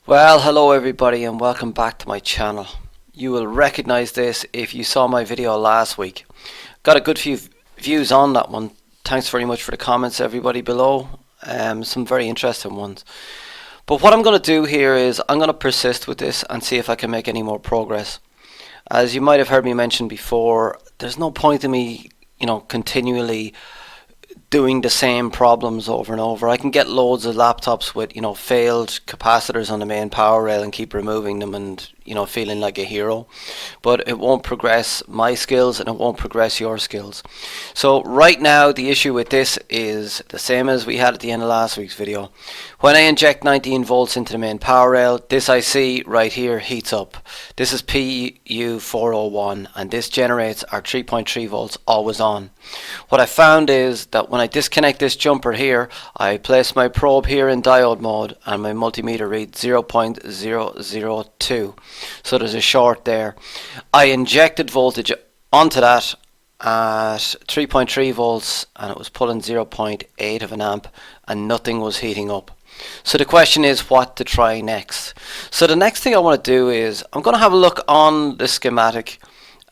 Well, hello everybody and welcome back to my channel. You will recognize this if you saw my video last week. Got a good few views on that one. Thanks very much for the comments everybody below. Some very interesting ones. But what I'm going to do here is I'm going to persist with this and see if I can make any more progress. As you might have heard me mention before, there's no point in me, continually doing the same problems over and over. I can get loads of laptops with failed capacitors on the main power rail and keep removing them and feeling like a hero, but it won't progress my skills and it won't progress your skills. So right now the issue with this is the same as we had at the end of last week's video. When I inject 19 volts into the main power rail, this IC right here heats up. This is PU401 and this generates our 3.3 volts always on. What I found is that when I disconnect this jumper here, I place my probe here in diode mode and my multimeter reads 0.002. So there's a short there. I injected voltage onto that at 3.3 volts and it was pulling 0.8 of an amp and nothing was heating up. So the question is what to try next. So the next thing I want to do is I'm going to have a look on the schematic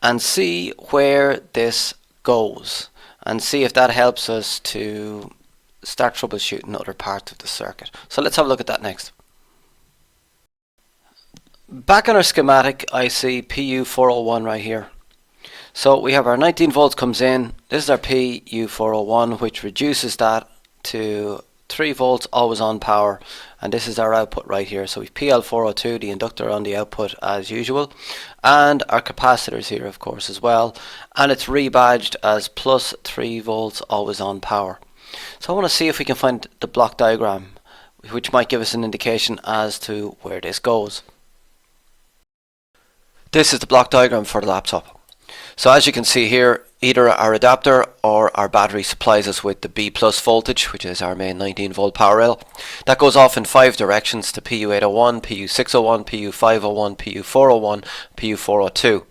and see where this goes and see if that helps us to start troubleshooting other parts of the circuit. So let's have a look at that next. Back on our schematic, I see PU401 right here. So we have our 19 volts comes in. This is our PU401, which reduces that to 3 volts always on power, and this is our output right here. So we've PL402, the inductor on the output as usual, and our capacitors here of course as well, and it's rebadged as plus 3 volts always on power. So I want to see if we can find the block diagram which might give us an indication as to where this goes. This is the block diagram for the laptop. So as you can see here, either our adapter or our battery supplies us with the B plus voltage, which is our main 19 volt power rail. That goes off in 5 directions to PU801, PU601, PU501, PU401, PU402.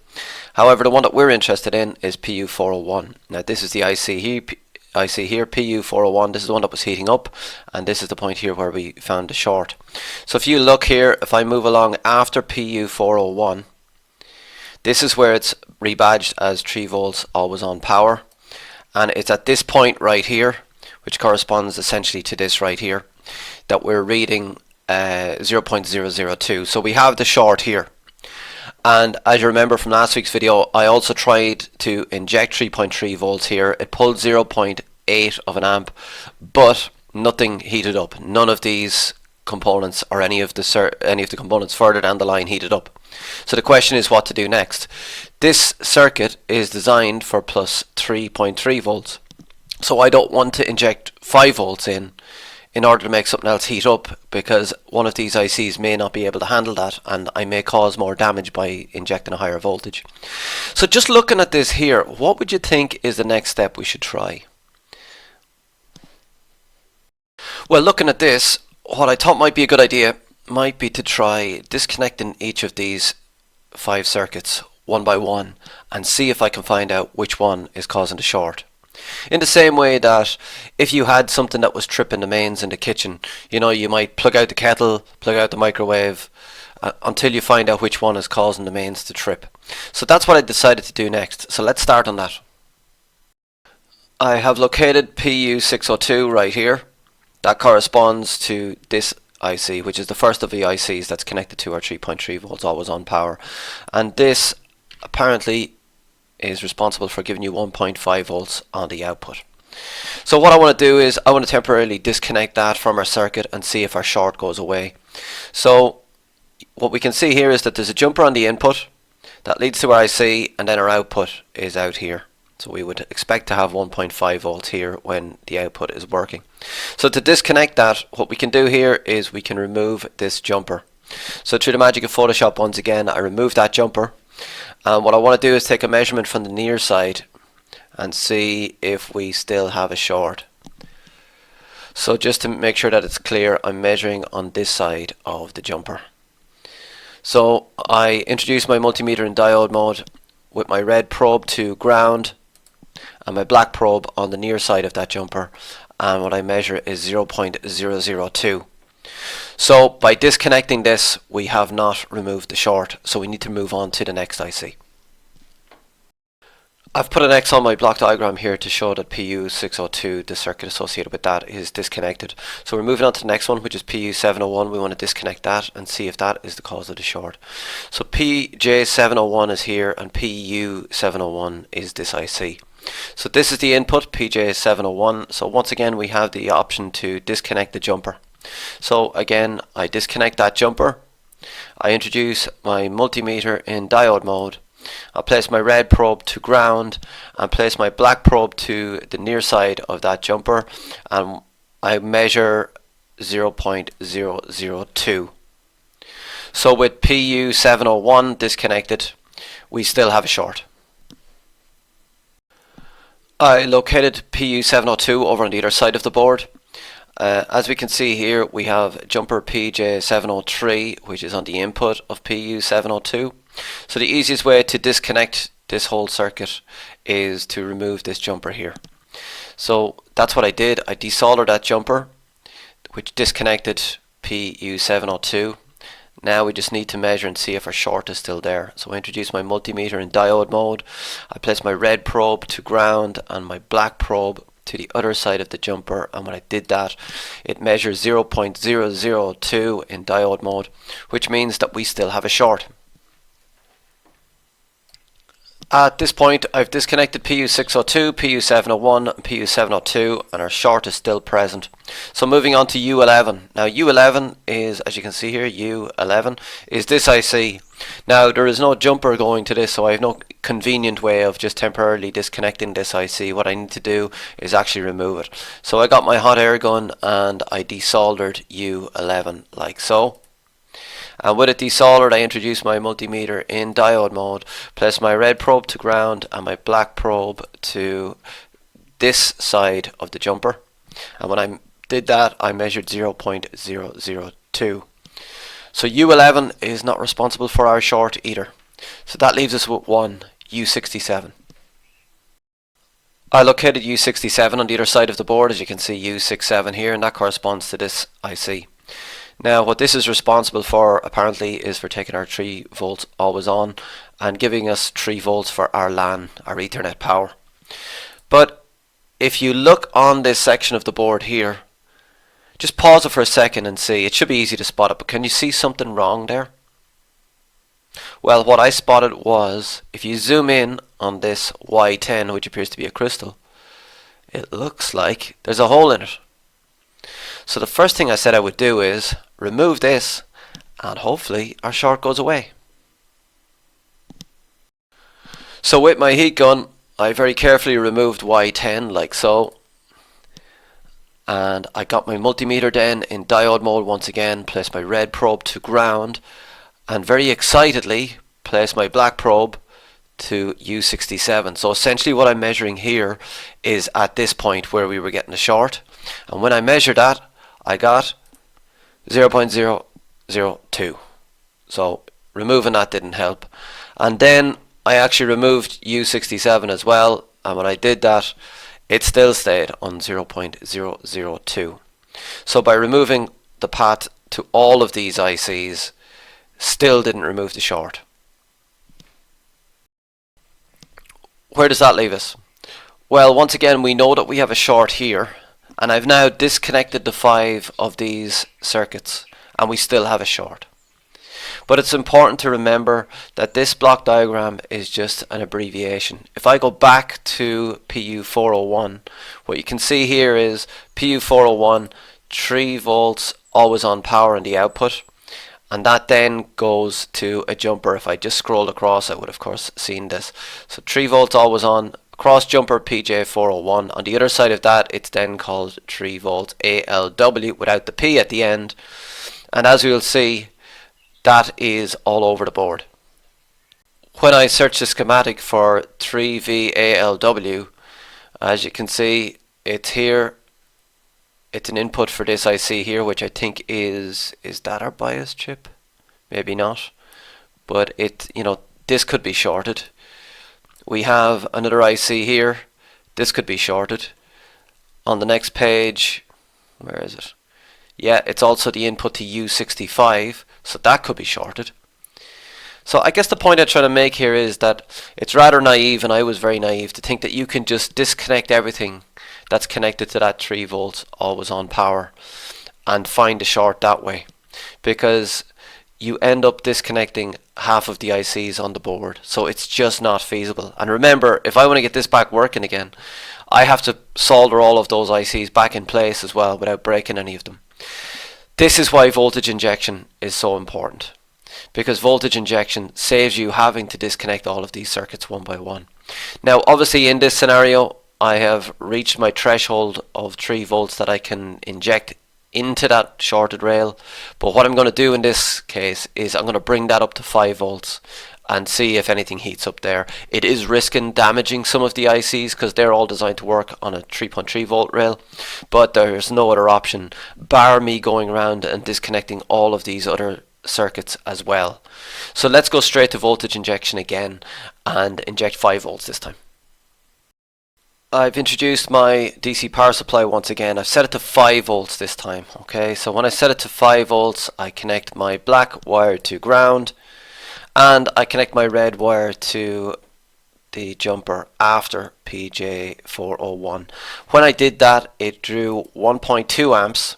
However, the one that we're interested in is PU401. Now this is the IC here, PU401. This is the one that was heating up, and this is the point here where we found the short. So if you look here, if I move along after PU401, this is where it's rebadged as 3 volts always on power, and it's at this point right here, which corresponds essentially to this right here, that we're reading 0.002. So we have the short here, and as you remember from last week's video, I also tried to inject 3.3 volts here. It pulled 0.8 of an amp, but nothing heated up. None of these components or any of the components further down the line heated up. So the question is what to do next. This circuit is designed for plus 3.3 volts. So I don't want to inject 5 volts in order to make something else heat up, because one of these ICs may not be able to handle that and I may cause more damage by injecting a higher voltage. So just looking at this here, what would you think is the next step we should try? Well, looking at this, what I thought might be a good idea might be to try disconnecting each of these 5 circuits one by one and see if I can find out which one is causing the short. In the same way that if you had something that was tripping the mains in the kitchen, you might plug out the kettle, plug out the microwave, until you find out which one is causing the mains to trip. So that's what I decided to do next. So let's start on that. I have located PU602 right here. That corresponds to this IC, which is the first of the ICs that's connected to our 3.3 volts always on power, and this apparently is responsible for giving you 1.5 volts on the output. So what I want to do is I want to temporarily disconnect that from our circuit and see if our short goes away. So what we can see here is that there's a jumper on the input that leads to our IC, and then our output is out here. So we would expect to have 1.5 volts here when the output is working. So to disconnect that, what we can do here is we can remove this jumper. So through the magic of Photoshop, once again, I remove that jumper. And what I want to do is take a measurement from the near side and see if we still have a short. So just to make sure that it's clear, I'm measuring on this side of the jumper. So I introduce my multimeter in diode mode with my red probe to ground and my black probe on the near side of that jumper, and what I measure is 0.002. So by disconnecting this, we have not removed the short, so we need to move on to the next IC. I've put an X on my block diagram here to show that PU602, the circuit associated with that, is disconnected. So we're moving on to the next one, which is PU701. We want to disconnect that and see if that is the cause of the short. So PJ701 is here and PU701 is this IC. So this is the input, PJ701. So once again, we have the option to disconnect the jumper. So again, I disconnect that jumper. I introduce my multimeter in diode mode. I'll place my red probe to ground and place my black probe to the near side of that jumper, and I measure 0.002. So with PU701 disconnected, we still have a short. I located PU702 over on the other side of the board. As we can see here, we have jumper PJ703, which is on the input of PU702. So the easiest way to disconnect this whole circuit is to remove this jumper here. So that's what I did. I desoldered that jumper, which disconnected PU702. Now we just need to measure and see if our short is still there. So I introduce my multimeter in diode mode. I place my red probe to ground and my black probe to the other side of the jumper, and when I did that, it measures 0.002 in diode mode, which means that we still have a short. At this point, I've disconnected PU602, PU701 and PU702, and our short is still present. So moving on to U11. Now U11 is, as you can see here, U11 is this IC. Now there is no jumper going to this, so I have no convenient way of just temporarily disconnecting this IC. What I need to do is actually remove it. So I got my hot air gun and I desoldered U11 like so. And with it desoldered, I introduce my multimeter in diode mode, place my red probe to ground and my black probe to this side of the jumper. And when I did that, I measured 0.002. So U11 is not responsible for our short either. So that leaves us with one, U67. I located U67 on the other side of the board, as you can see U67 here, and that corresponds to this IC. Now what this is responsible for apparently is for taking our 3 volts always on and giving us 3 volts for our LAN, our Ethernet power. But if you look on this section of the board here, just pause it for a second and see. It should be easy to spot it, but can you see something wrong there? Well, what I spotted was, if you zoom in on this Y10, which appears to be a crystal, it looks like there's a hole in it. So the first thing I said I would do is remove this, and hopefully our short goes away. So with my heat gun, I very carefully removed Y10 like so, and I got my multimeter then in diode mode once again, placed my red probe to ground, and very excitedly placed my black probe to U67. So essentially what I'm measuring here is at this point where we were getting a short, and when I measured that, I got 0.002. So removing that didn't help. And then I actually removed U67 as well, and when I did that, it still stayed on 0.002. So by removing the path to all of these ICs, still didn't remove the short. Where does that leave us? Well, once again, we know that we have a short here, and I've now disconnected the 5 of these circuits, and we still have a short. But it's important to remember that this block diagram is just an abbreviation. If I go back to PU401, what you can see here is PU401, 3 volts always on power in the output, and that then goes to a jumper. If I just scrolled across, I would of course seen this. So 3 volts always on, cross jumper PJ401. On the other side of that, it's then called 3 volts ALW without the P at the end. And as we will see, that is all over the board. When I search the schematic for 3VALW, as you can see, it's here. It's an input for this IC here, which I think is that our bias chip? Maybe not. But this could be shorted. We have another IC here. This could be shorted. On the next page, where is it? Yeah, it's also the input to U65, so that could be shorted. So I guess the point I'm trying to make here is that it's rather naive, and I was very naive, to think that you can just disconnect everything that's connected to that 3 volts always on power and find a short that way, because you end up disconnecting half of the ICs on the board, so it's just not feasible. And remember, if I want to get this back working again, I have to solder all of those ICs back in place as well without breaking any of them. This is why voltage injection is so important, because voltage injection saves you having to disconnect all of these circuits one by one. Now obviously in this scenario I have reached my threshold of 3 volts that I can inject into that shorted rail, but what I'm going to do in this case is I'm going to bring that up to 5 volts and see if anything heats up there. It is risking damaging some of the ICs because they're all designed to work on a 3.3 volt rail, but there's no other option bar me going around and disconnecting all of these other circuits as well. So let's go straight to voltage injection again and inject 5 volts this time. I've introduced my DC power supply once again. I've set it to 5 volts this time. Okay, so when I set it to 5 volts, I connect my black wire to ground and I connect my red wire to the jumper after PJ401. When I did that, it drew 1.2 amps,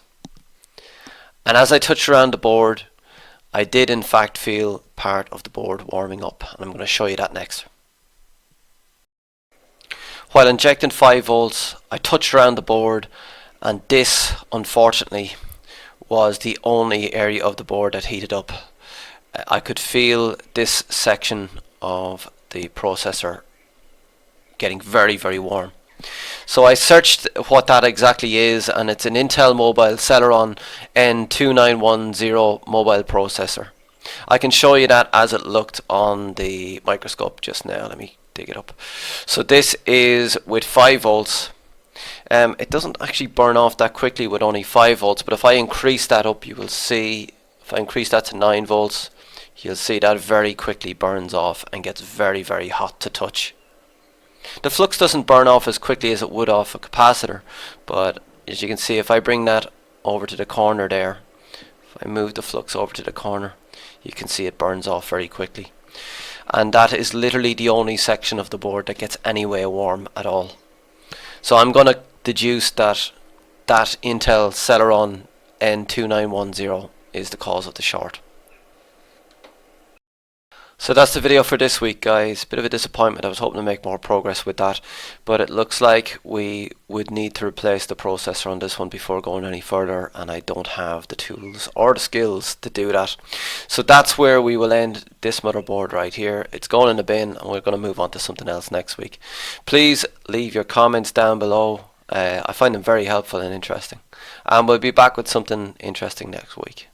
and as I touched around the board, I did in fact feel part of the board warming up, and I'm going to show you that next. While injecting 5 volts, I touched around the board, and this unfortunately was the only area of the board that heated up. I could feel this section of the processor getting very, very warm. So I searched what that exactly is, and it's an Intel Mobile Celeron N2910 mobile processor. I can show you that as it looked on the microscope just now. Let me dig it up. So this is with 5 volts. It doesn't actually burn off that quickly with only 5 volts, but if I increase that up, you will see, if I increase that to 9 volts, you'll see that very quickly burns off and gets very, very hot to touch. The flux doesn't burn off as quickly as it would off a capacitor, but as you can see, if I bring that over to the corner there, if I move the flux over to the corner, you can see it burns off very quickly. And that is literally the only section of the board that gets anyway warm at all. So I'm going to deduce that that Intel Celeron N2910 is the cause of the short. So that's the video for this week, guys. Bit of a disappointment. I was hoping to make more progress with that, but it looks like we would need to replace the processor on this one before going any further, and I don't have the tools or the skills to do that. So that's where we will end this motherboard right here. It's going in the bin, and we're going to move on to something else next week. Please leave your comments down below. I find them very helpful and interesting, and we'll be back with something interesting next week.